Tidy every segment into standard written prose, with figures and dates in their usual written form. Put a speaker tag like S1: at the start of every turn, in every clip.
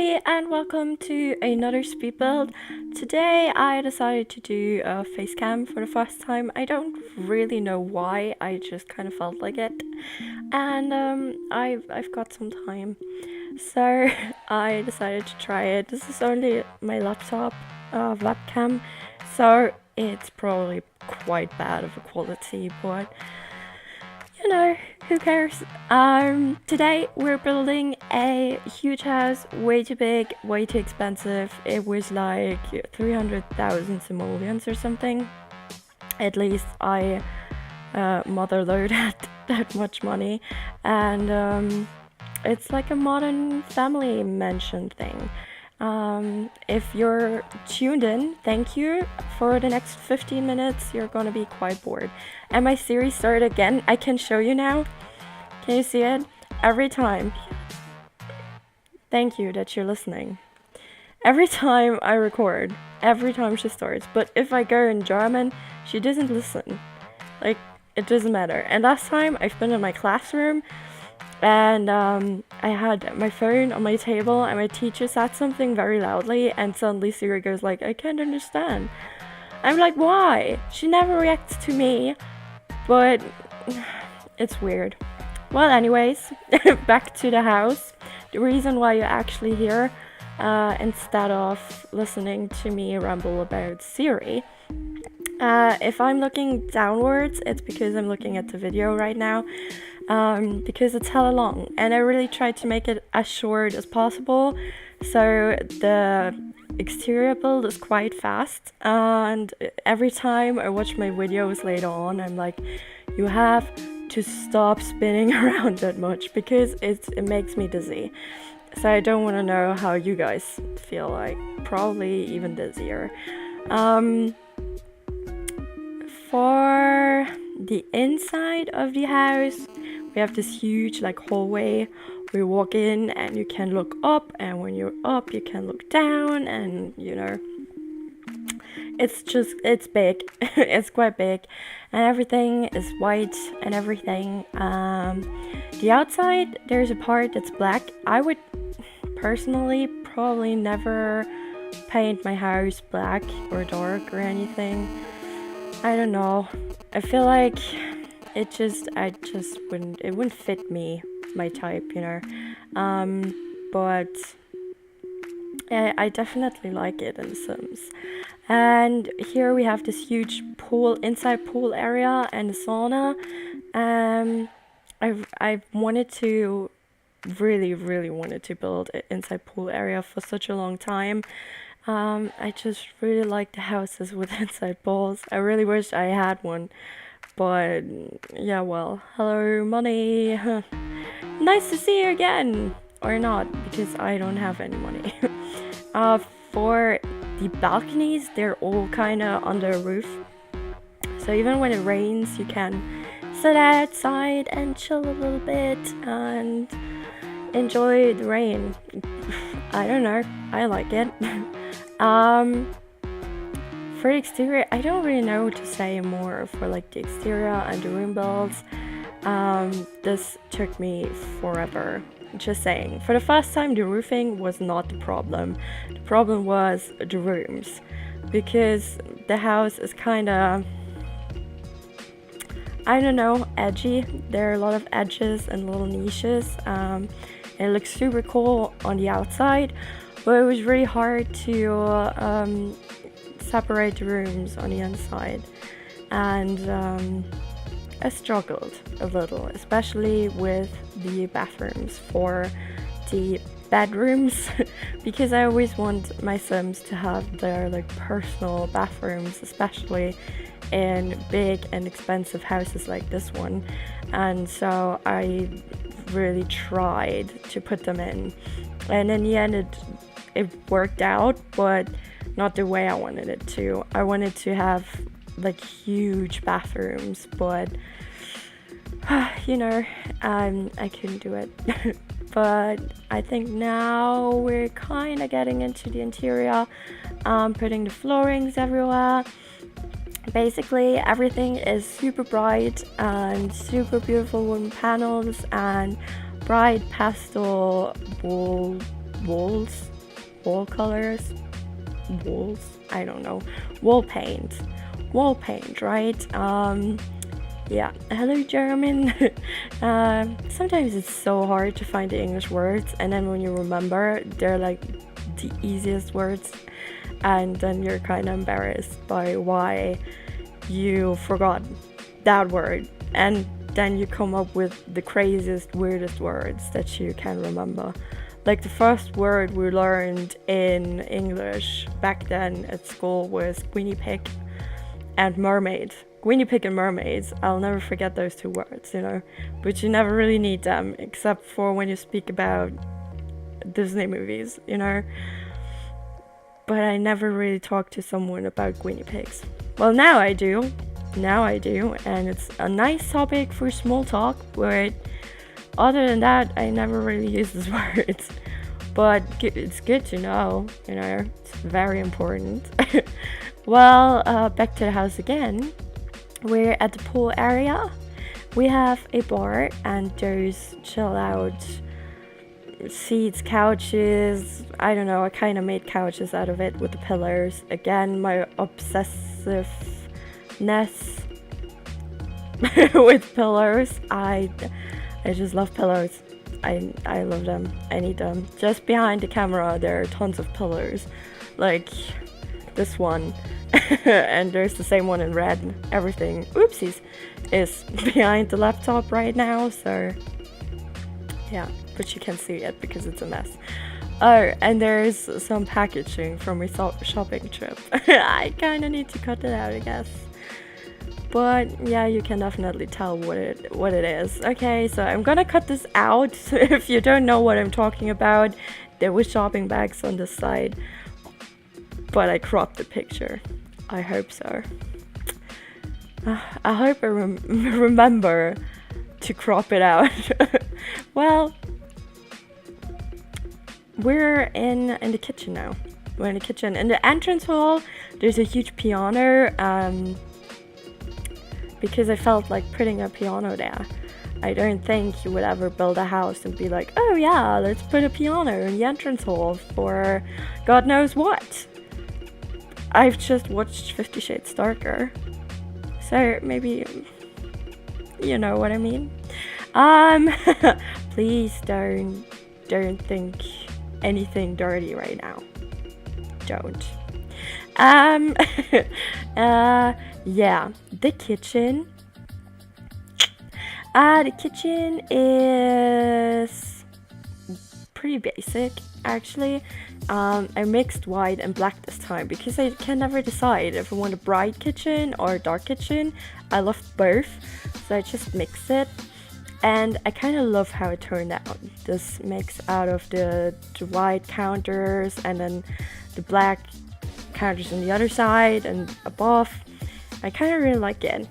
S1: everybody, and welcome to another speed build. Today I decided to do a face cam for the first time. I don't really know why, I just kind of felt like it. And I've got some time. So I decided to try it. This is only my laptop webcam, so it's probably quite bad of a quality, but you know, who cares? Today we're building a huge house, way too big, way too expensive. It was like 300,000 simoleons or something. At least I motherload that much money, and it's like a modern family mansion thing. If you're tuned in, thank you. For the next 15 minutes, you're gonna be quite bored. And my series started again. I can show you now. Can you see it? Every time. Thank you that you're listening. Every time I record, every time she starts. But if I go in German, she doesn't listen. Like, it doesn't matter. And last time, I've been in my classroom, and I had my phone on my table, and my teacher said something very loudly, and suddenly Siri goes like, I can't understand. I'm like, why? She never reacts to me, but it's weird. Well, anyways, back to the house. The reason why you're actually here, instead of listening to me ramble about Siri. If I'm looking downwards, it's because I'm looking at the video right now. Because it's hella long, and I really tried to make it as short as possible, so the exterior build is quite fast, and every time I watch my videos later on, I'm like, you have to stop spinning around that much, because it makes me dizzy. So I don't want to know how you guys feel, like probably even dizzier. For the inside of the house, we have this huge like hallway. We walk in and you can look up, and when you're up you can look down, and you know, it's big. It's quite big, and everything is white and everything. The outside, there's a part that's black. I would personally probably never paint my house black or dark or anything. I don't know. I feel like it wouldn't fit me, my type, you know. But I definitely like it in The Sims. And here we have this huge inside pool area and a sauna. I've wanted to, really wanted to build an inside pool area for such a long time. I just really like the houses with inside pools. I really wish I had one. But yeah, well, hello money. Nice to see you again. Or not, because I don't have any money. For the balconies, they're all kind of under a roof. So even when it rains, you can sit outside and chill a little bit and enjoy the rain. I don't know, I like it. For the exterior, I don't really know what to say more for like the exterior and the room builds. This took me forever. Just saying. For the first time, the roofing was not the problem. The problem was the rooms, because the house is kind of, I don't know, edgy. There are a lot of edges and little niches. It looks super cool on the outside, but it was really hard to separate the rooms on the inside, and I struggled a little, especially with the bathrooms for the bedrooms, because I always want my Sims to have their like personal bathrooms, especially in big and expensive houses like this one. And so I really tried to put them in, and in the end it worked out, but not the way I wanted it to. I wanted to have like huge bathrooms, but you know, I couldn't do it. But I think now we're kind of getting into the interior, putting the floorings everywhere. Basically everything is super bright and super beautiful wooden panels and bright pastel walls. wall colors, walls, I don't know, wall paint, right? Yeah, hello German. Sometimes it's so hard to find the English words, and then when you remember, they're like the easiest words, and then you're kind of embarrassed by why you forgot that word, and then you come up with the craziest, weirdest words that you can remember. Like the first word we learned in English back then at school was guinea pig and mermaid. Guinea pig and mermaids, I'll never forget those two words, you know. But you never really need them, except for when you speak about Disney movies, you know. But I never really talked to someone about guinea pigs. Well, now I do, and it's a nice topic for small talk, but other than that, I never really use these words. But it's good to know, you know, it's very important. Well, back to the house again. We're at the pool area. We have a bar and there's chill out seats, couches. I don't know, I kind of made couches out of it with the pillars. Again, my obsessiveness with pillows. I just love pillows. I love them. I need them. Just behind the camera there are tons of pillows. Like this one. And there's the same one in red. Everything, oopsies, is behind the laptop right now, so yeah, but you can't see it because it's a mess. Oh, and there's some packaging from my shopping trip. I kind of need to cut it out, I guess. But yeah, you can definitely tell what it is. Okay, so I'm gonna cut this out. If you don't know what I'm talking about, there were shopping bags on the side, but I cropped the picture. I hope so. I hope I remember to crop it out. Well, we're in the kitchen now. We're in the kitchen. In the entrance hall, there's a huge piano. Because I felt like putting a piano there. I don't think you would ever build a house and be like, oh yeah, let's put a piano in the entrance hall for God knows what. I've just watched 50 Shades Darker, so maybe you know what I mean. Please don't think anything dirty right now. Don't. Yeah, the kitchen. The kitchen is pretty basic, actually. I mixed white and black this time because I can never decide if I want a bright kitchen or a dark kitchen. I love both, so I just mix it. And I kind of love how it turned out. This mix out of the white counters and then the black counters on the other side and above. I kind of really like it.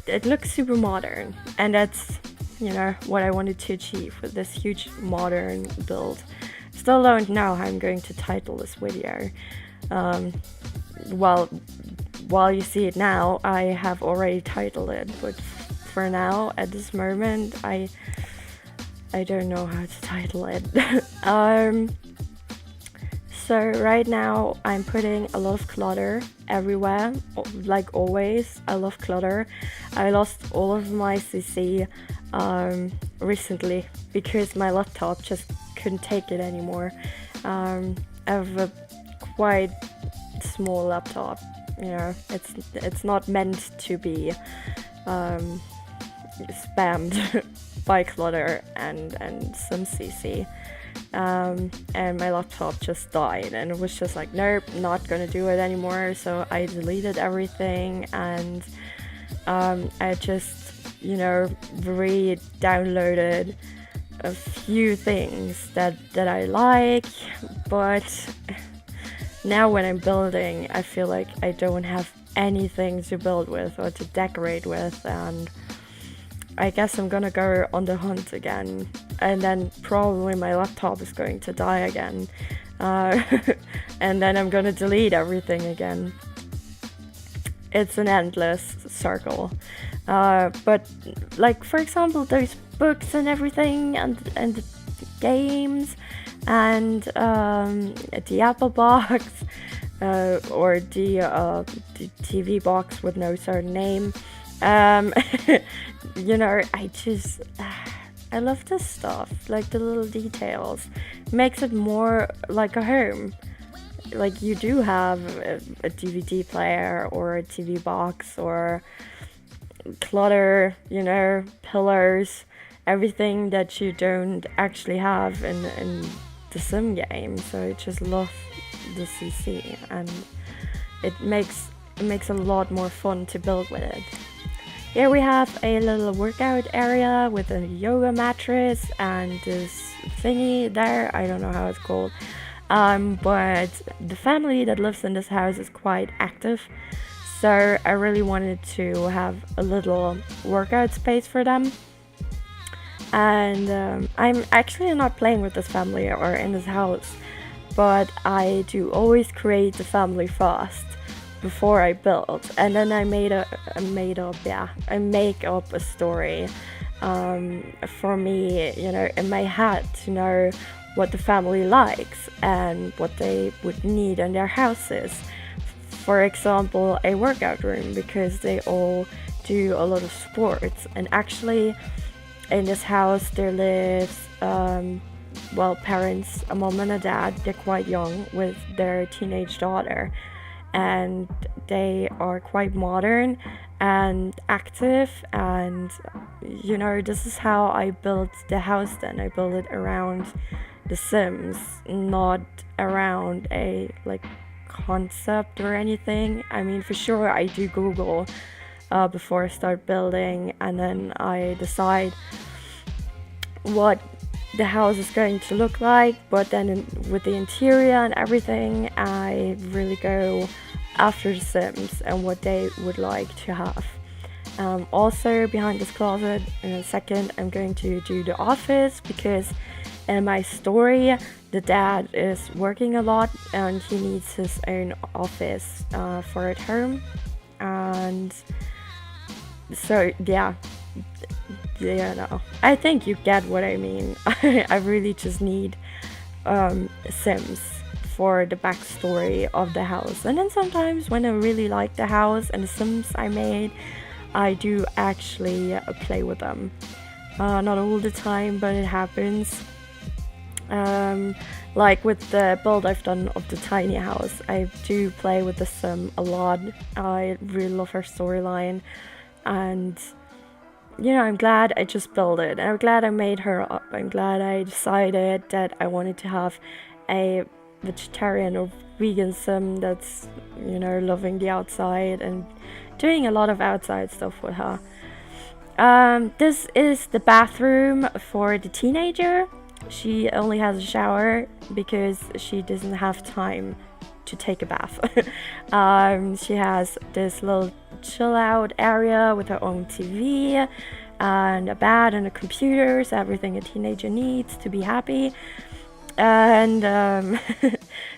S1: It looks super modern, and that's, you know, what I wanted to achieve with this huge modern build. Still don't know how I'm going to title this video. Well, while you see it now, I have already titled it, but for now, at this moment, I don't know how to title it. So right now I'm putting a lot of clutter everywhere, like always. I love clutter. I lost all of my CC recently because my laptop just couldn't take it anymore. I have a quite small laptop, you know, it's not meant to be spammed by clutter and some CC. And my laptop just died, and it was just like, nope, not gonna do it anymore. So I deleted everything, and I just, you know, re-downloaded a few things that I like, but now when I'm building, I feel like I don't have anything to build with or to decorate with, and I guess I'm gonna go on the hunt again, and then probably my laptop is going to die again, and then I'm gonna delete everything again. It's an endless circle. But like, for example, those books and everything, and games, and the Apple box, or the TV box with no certain name. You know, I love this stuff, like the little details. Makes it more like a home. Like you do have a DVD player or a TV box or clutter, you know, pillars, everything that you don't actually have in the sim game. So I just love the CC, and it makes a lot more fun to build with it. Here we have a little workout area with a yoga mattress and this thingy there. I don't know how it's called. But the family that lives in this house is quite active. So I really wanted to have a little workout space for them. And I'm actually not playing with this family or in this house, but I do always create the family first before I build, and then I make up a story for me, you know, in my head, to know what the family likes and what they would need in their houses. For example, a workout room, because they all do a lot of sports. And actually in this house there lives parents, a mom and a dad. They're quite young with their teenage daughter, and they are quite modern and active. And you know, this is how I built the house. Then I built it around the Sims, not around a like concept or anything. I mean, for sure I do Google before I start building, and then I decide what the house is going to look like. But then with the interior and everything, I really go after the Sims and what they would like to have. Also behind this closet, in a second I'm going to do the office, because in my story the dad is working a lot and he needs his own office for at home. And so yeah, no, I think you get what I mean. I really just need Sims for the backstory of the house. And then sometimes when I really like the house and the Sims I made, I do actually play with them. Not all the time, but it happens. Like with the build I've done of the tiny house, I do play with the Sim a lot. I really love her storyline, and you know, I'm glad I just built it. I'm glad I made her up. I'm glad I decided that I wanted to have a vegetarian or vegan Sim that's, you know, loving the outside and doing a lot of outside stuff with her. This is the bathroom for the teenager. She only has a shower because she doesn't have time to take a bath. She has this little chill out area with her own TV and a bed and a computer, so everything a teenager needs to be happy. And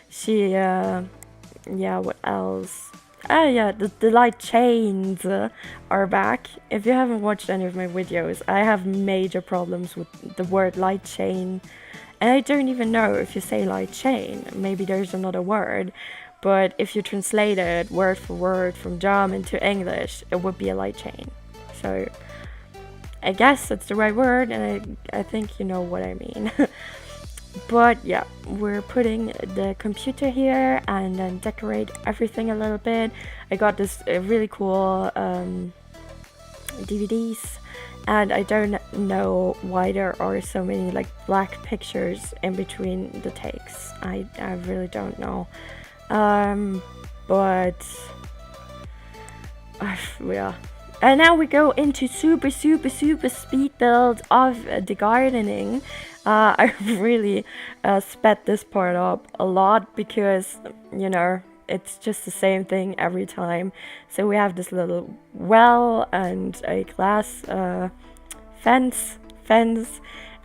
S1: she what else? The light chains are back. If you haven't watched any of my videos, I have major problems with the word light chain, and I don't even know if you say light chain. Maybe there's another word, but if you translate it word for word from German to English, it would be a light chain. So I guess that's the right word, and I think you know what I mean. But yeah, we're putting the computer here and then decorate everything a little bit. I got this really cool DVDs, and I don't know why there are so many like black pictures in between the takes. I really don't know. But yeah. And now we go into super speed build of the gardening. I really sped this part up a lot because, you know, it's just the same thing every time. So we have this little well and a glass fence,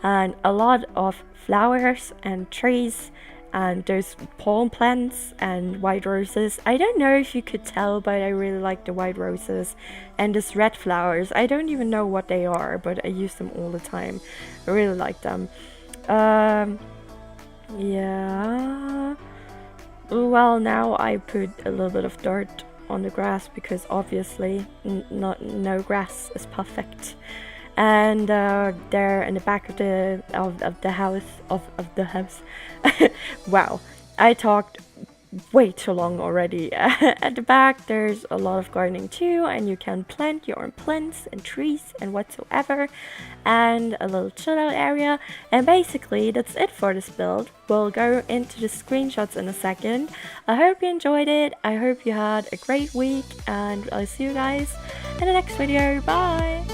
S1: and a lot of flowers and trees, and those palm plants and white roses. I don't know if you could tell, but I really like the white roses and these red flowers. I don't even know what they are, but I use them all the time. I really like them. Yeah. Well, now I put a little bit of dirt on the grass because obviously no grass is perfect. And there in the back of the house. Wow, I talked way too long already. At the back there's a lot of gardening too, and you can plant your own plants and trees and whatsoever, and a little chill out area. And basically that's it for this build. We'll go into the screenshots in a second. I hope you enjoyed it, I hope you had a great week, and I'll see you guys in the next video. Bye!